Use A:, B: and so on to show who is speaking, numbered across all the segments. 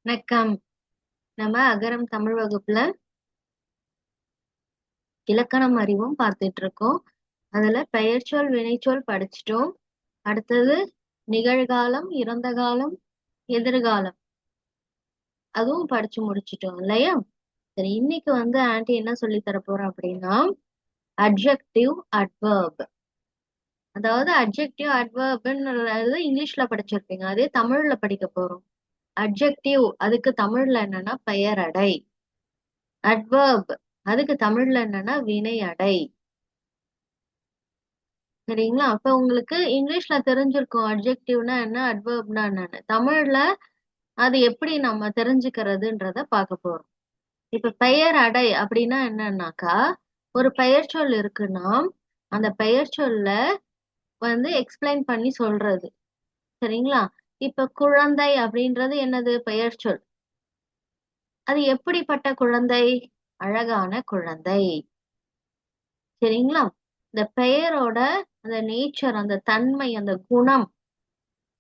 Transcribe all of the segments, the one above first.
A: வணக்கம். நம்ம அகரம் தமிழ் வகுப்புல இலக்கணம் அறிவும் பார்த்துட்டு இருக்கோம். அதுல பெயர்ச்சொல் வினைச்சொல் படிச்சிட்டோம். அடுத்தது நிகழ்காலம், இறந்த காலம், எதிர்காலம் அதுவும் படிச்சு முடிச்சிட்டோம் இல்லையா? சரி, இன்னைக்கு ஆன்ட்டி என்ன சொல்லி தர போறோம் அப்படின்னா அட்ஜெக்டிவ் அட்வர்ப். அதாவது அட்ஜெக்டிவ் அட்வர்ப்ன்றது இங்கிலீஷ்ல படிச்சிருப்பீங்க, அதே தமிழ்ல படிக்க போறோம். அட்ஜெக்டிவ் அதுக்கு தமிழ்ல என்னன்னா பெயரடை. அட்வர்ப் அதுக்கு தமிழ்ல என்னன்னா வினையடை. சரிங்களா? அப்ப உங்களுக்கு இங்கிலீஷ்ல தெரிஞ்சிருக்கும் அட்ஜெக்டிவ்னா என்ன, அட்வர்ப்னா என்னன்னு. தமிழ்ல அது எப்படி நம்ம தெரிஞ்சுக்கிறதுன்றத பார்க்க போறோம். இப்ப பெயர் அடை அப்படின்னா என்னன்னாக்கா, ஒரு பெயர் சொல் இருக்குன்னா அந்த பெயர் சொல்ல எக்ஸ்பிளைன் பண்ணி சொல்றது. சரிங்களா? இப்ப குழந்தை அப்படின்றது என்னது, பெயர் சொல். அது எப்படிப்பட்ட குழந்தை? அழகான குழந்தை. சரிங்களா? இந்த பெயரோட அந்த நேச்சர், அந்த தன்மை, அந்த குணம்,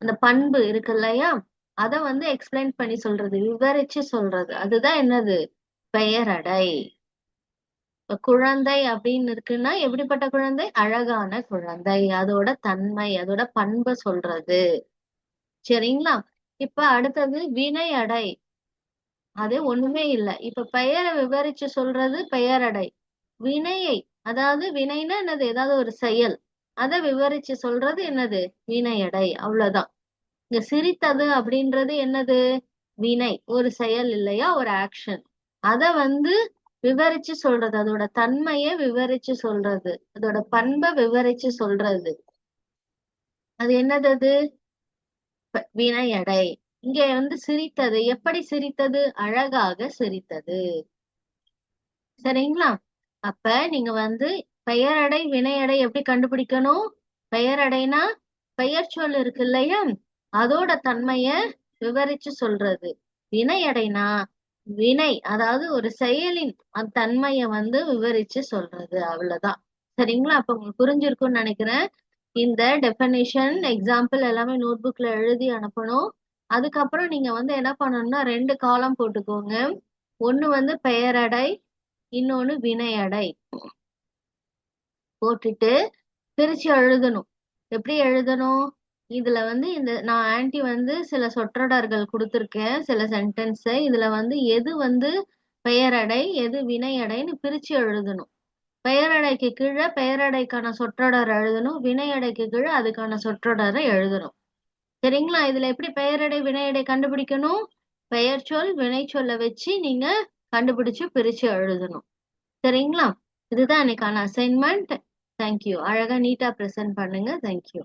A: அந்த பண்பு இருக்கு இல்லையா, அத எக்ஸ்பிளைன் பண்ணி சொல்றது, விவரிச்சு சொல்றது, அதுதான் என்னது, பெயரடை. இப்ப குழந்தை அப்படின்னு இருக்குன்னா எப்படிப்பட்ட குழந்தை? அழகான குழந்தை. அதோட தன்மை, அதோட பண்பு சொல்றது. சரிங்களா? இப்ப அடுத்தது வினையடை. அது ஒண்ணுமே இல்ல. இப்ப பெயரை விவரிச்சு சொல்றது பெயரடை. வினையை, அதாவது வினைன்னா என்னது, ஏதாவது ஒரு செயல், அதை விவரிச்சு சொல்றது என்னது, வினையடை. அவ்வளவுதான். இங்க சிரித்தது அப்படின்றது என்னது, வினை, ஒரு செயல் இல்லையா, ஒரு ஆக்ஷன். அத விவரிச்சு சொல்றது, அதோட தன்மையை விவரிச்சு சொல்றது, அதோட பண்பை விவரிச்சு சொல்றது, அது என்னது, அது வினையடை. இங்க சிரித்தது, எப்படி சிரித்தது, அழகாக சிரித்தது. சரிங்களா? அப்ப நீங்க பெயரடை வினையடை எப்படி கண்டுபிடிக்கணும்? பெயரடைனா பெயர் சொல் இருக்கு இல்லையா, அதோட தன்மைய விவரிச்சு சொல்றது. வினையடைனா வினை, அதாவது ஒரு செயலின் அந்த தன்மைய விவரிச்சு சொல்றது. அவ்வளவுதான். சரிங்களா? அப்ப உங்களுக்கு புரிஞ்சிருக்கும்னு நினைக்கிறேன். இந்த டெஃபனிஷன் எக்ஸாம்பிள் எல்லாமே நோட் புக்ல எழுதி அனுப்பணும். அதுக்கப்புறம் நீங்க என்ன பண்ணணும்னா, 2 காலம் போட்டுக்கோங்க. ஒண்ணு பெயரடை, இன்னொன்னு வினையடை போட்டுட்டு பிரிச்சு எழுதணும். எப்படி எழுதணும்? இதுல இந்த நான் ஆன்ட்டி சில சொற்றொடர்கள் கொடுத்திருக்கேன், சில சென்டென்ஸ். இதுல எது பெயரடை, எது வினையடைன்னு பிரிச்சு எழுதணும். பெயரடைக்கு கீழே பெயரடைக்கான சொற்றொடர் எழுதணும், வினையடைக்கு கீழே அதுக்கான சொற்றொடரை எழுதணும். சரிங்களா? இதுல எப்படி பெயரடை வினையடை கண்டுபிடிக்கணும்? பெயர் சொல் வினை சொல்ல வச்சு நீங்க கண்டுபிடிச்சு பிரிச்சு எழுதணும். சரிங்களா? இதுதான் எனக்கான அசைன்மெண்ட். தேங்க்யூ. அழகா நீட்டா ப்ரெசென்ட் பண்ணுங்க. தேங்க்யூ.